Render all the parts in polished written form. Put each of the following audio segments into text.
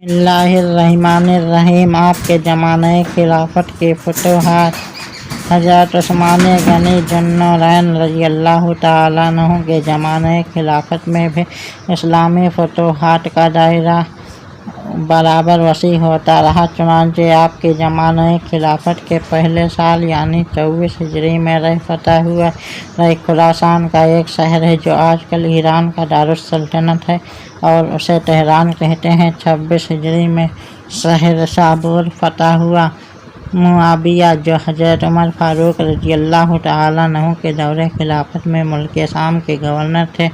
اللہ الرحمن الرحیم۔ آپ کے زمانۂ خلافت کے فتوحات۔ حضرت عثمان غنی ذو النورین رضی اللہ تعالیٰ عنہ کے زمانۂ خلافت میں بھی اسلامی فتوحات کا دائرہ برابر وسیع ہوتا رہا۔ چنانچہ آپ کے زمانۂ خلافت کے پہلے سال یعنی 24 ہجری میں رہ فتح ہوا۔ خراسان کا ایک شہر ہے جو آج کل ایران کا دارالسلطنت ہے اور اسے تہران کہتے ہیں۔ 26 ہجری میں شہر صابور فتح ہوا۔ معاویہ جو حضرت عمر فاروق رضی اللہ تعالیٰ عنہ کے دور خلافت میں ملک شام کے گورنر تھے،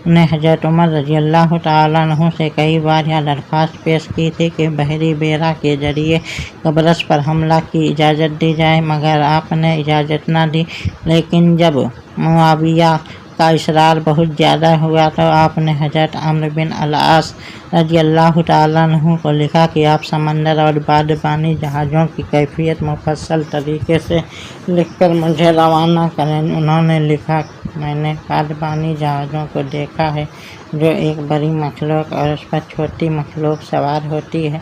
انہیں حضرت عمر رضی اللہ تعالیٰ عنہ سے کئی بار یہ درخواست پیش کی تھی کہ بحری بیڑا کے ذریعے قبرص پر حملہ کی اجازت دی جائے، مگر آپ نے اجازت نہ دی۔ لیکن جب معاویہ کا اصرار بہت زیادہ ہوا تو آپ نے حضرت عمرو بن العاص رضی اللہ تعالیٰ عنہ کو لکھا کہ آپ سمندر اور بادبانی جہازوں کی کیفیت مفصل طریقے سے لکھ کر مجھے روانہ کریں۔ انہوں نے لکھا، میں نے بادبانی جہازوں کو دیکھا ہے جو ایک بڑی مخلوق اور اس پر چھوٹی مخلوق سوار ہوتی ہے۔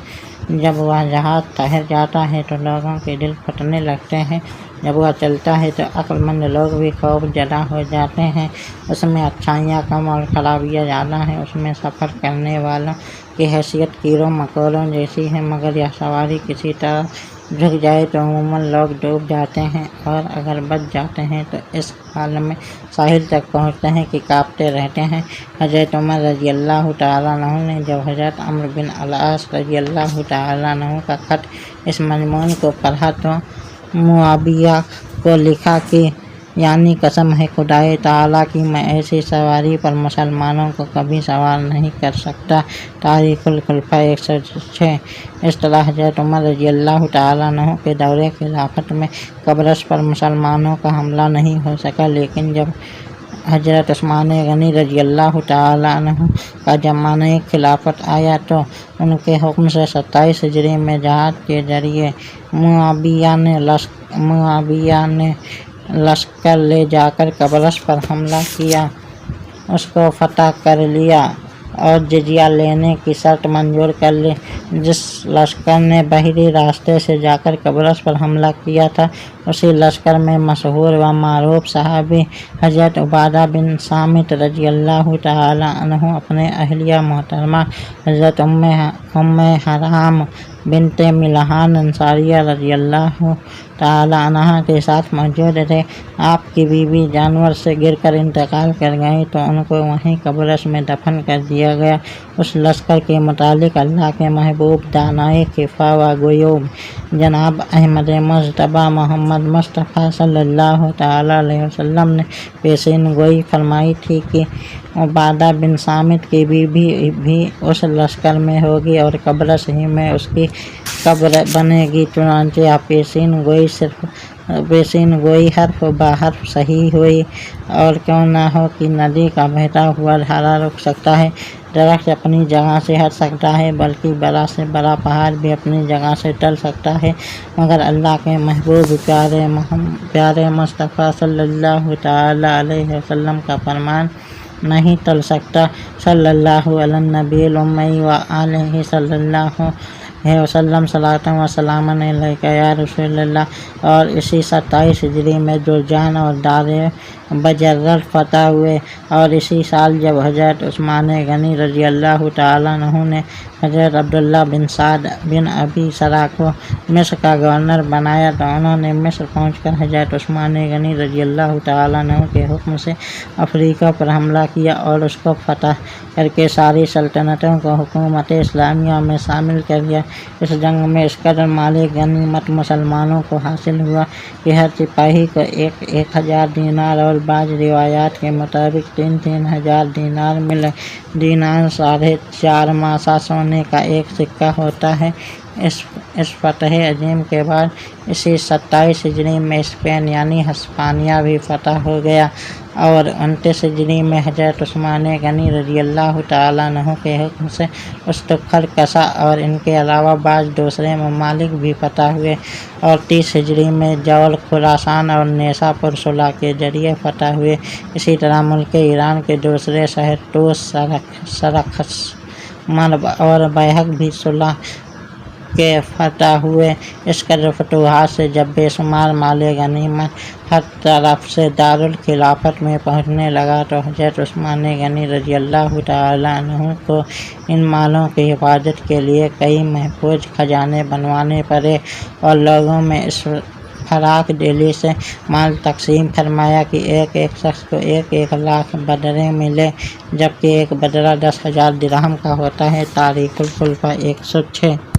جب وہ جہاز ٹھہر جاتا ہے تو لوگوں کے دل پھٹنے لگتے ہیں، جب وہ چلتا ہے تو عقل مند لوگ بھی خوف زدہ ہو جاتے ہیں۔ اس میں اچھائیاں کم اور خرابیاں زیادہ ہیں۔ اس میں سفر کرنے والوں کی حیثیت کیڑوں مکوڑوں جیسی ہے، مگر یہ سواری کسی طرح جھک جائے تو عموماً لوگ ڈوب جاتے ہیں اور اگر بچ جاتے ہیں تو اس حال میں ساحل تک پہنچتے ہیں کہ کانپتے رہتے ہیں۔ حضرت عمر رضی اللہ تعالیٰ عنہ نے جب حضرت عمرو بن العاص رضی اللہ تعالیٰ عنہ کا خط اس مضمون کو پڑھا تو معاویہ کو لکھا کہ یعنی قسم ہے خدائے تعالیٰ کی، میں ایسی سواری پر مسلمانوں کو کبھی سوار نہیں کر سکتا۔ تاریخ الخلفاء 106۔ اس طرح حضرت عمر رضی اللہ تعالیٰ عنہ کے دور خلافت میں قبرص پر مسلمانوں کا حملہ نہیں ہو سکا، لیکن جب حضرت عثمان غنی رضی اللہ تعالیٰ عنہ کا زمانۂ خلافت آیا تو ان کے حکم سے 27 ہجری میں جہاز کے ذریعے معاویہ نے لشکر لے جا کر قبرص پر حملہ کیا، اس کو فتح کر لیا اور جزیہ لینے کی شرط منظور کر لی۔ جس لشکر نے بحری راستے سے جا کر قبرص پر حملہ کیا تھا، اسی لشکر میں مشہور و معروف صحابی حضرت عبادہ بن صامت رضی اللہ تعالیٰ عنہ اپنے اہلیہ محترمہ حضرت ام حرام بنت ملحان انصاریہ رضی اللہ تعالیٰ عنہ کے ساتھ موجود تھے۔ آپ کی بیوی جانور سے گر کر انتقال کر گئی تو ان کو وہیں قبرص میں دفن کر دیا گیا۔ اس لشکر کے متعلق اللہ کے محبوب دانائے خفا و غیوب جناب احمد مجتبیٰ محمد مصطفیٰ صلی اللہ تعالیٰ علیہ وسلم نے پیشین گوئی فرمائی تھی کہ عبادہ بن صامت کی بیوی بھی اس لشکر میں ہوگی اور قبرص ہی میں اس کی قبر بنے گی۔ چنانچہ پیشین گوئی حرف بہ حرف صحیح ہوئی، اور کیوں نہ ہو کہ ندی کا بہتا ہوا دھارا رک سکتا ہے، درخت اپنی جگہ سے ہٹ سکتا ہے، بلکہ بڑا سے بڑا پہاڑ بھی اپنی جگہ سے ٹل سکتا ہے، مگر اللہ کے محبوب پیارے مصطفیٰ صلی اللہ تعالیٰ علیہ وسلم کا فرمان نہیں ٹل سکتا۔ صلی اللہ علی النبی الامی و آلہ صلی اللہ علیہ وسلم، صلاۃ و سلام علیک یا رسول اللہ۔ اور اسی 27 ہجری میں جرجان اور دار بجرر فتح ہوئے، اور اسی سال جب حضرت عثمان غنی رضی اللہ تعالیٰ عنہ نے حضرت عبداللہ بن سعد بن ابی سرح کو مصر کا گورنر بنایا تو انہوں نے مصر پہنچ کر حضرت عثمان غنی رضی اللہ تعالیٰ عنہ کے حکم سے افریقہ پر حملہ کیا اور اس کو فتح کر کے ساری سلطنتوں کو حکومت اسلامیہ میں شامل کر دیا۔ اس جنگ میں اس قدر مال غنیمت مسلمانوں کو حاصل ہوا کہ ہر سپاہی کو 1000 دینار اور بعض روایات کے مطابق 3 ہزار دینار ملے۔ دینار 4.5 ماسہ سونے کا ایک سکہ ہوتا ہے۔ اس فتح عظیم کے بعد اسی 27 ہجری میں اسپین یعنی ہسپانیہ بھی فتح ہو گیا، اور 29 ہجری میں حضرت عثمان غنی رضی اللہ تعالیٰ عنہ کے حکم سے استخر کسا اور ان کے علاوہ بعض دوسرے ممالک بھی فتح ہوئے، اور 30 ہجری میں جول خراسان اور نیساپور صلح کے ذریعے فتح ہوئے۔ اسی طرح ملک ایران کے دوسرے شہر طوس، سرخس مرو اور بیحق بھی صلح کے فتح ہوئے۔ اس قدر فتوحات سے جب بے شمار مال غنیمت ہر طرف سے دارالخلافت میں پہنچنے لگا تو حضرت عثمان غنی رضی اللہ تعالیٰ عنہ کو ان مالوں کی حفاظت کے لیے کئی محفوظ خزانے بنوانے پڑے اور لوگوں میں اس فراخ دلی سے مال تقسیم فرمایا کہ ایک شخص کو 1,00,000 بدرے ملے، جبکہ ایک بدرہ 10,000 درہم کا ہوتا ہے۔ تاریخ الخلفاء 106۔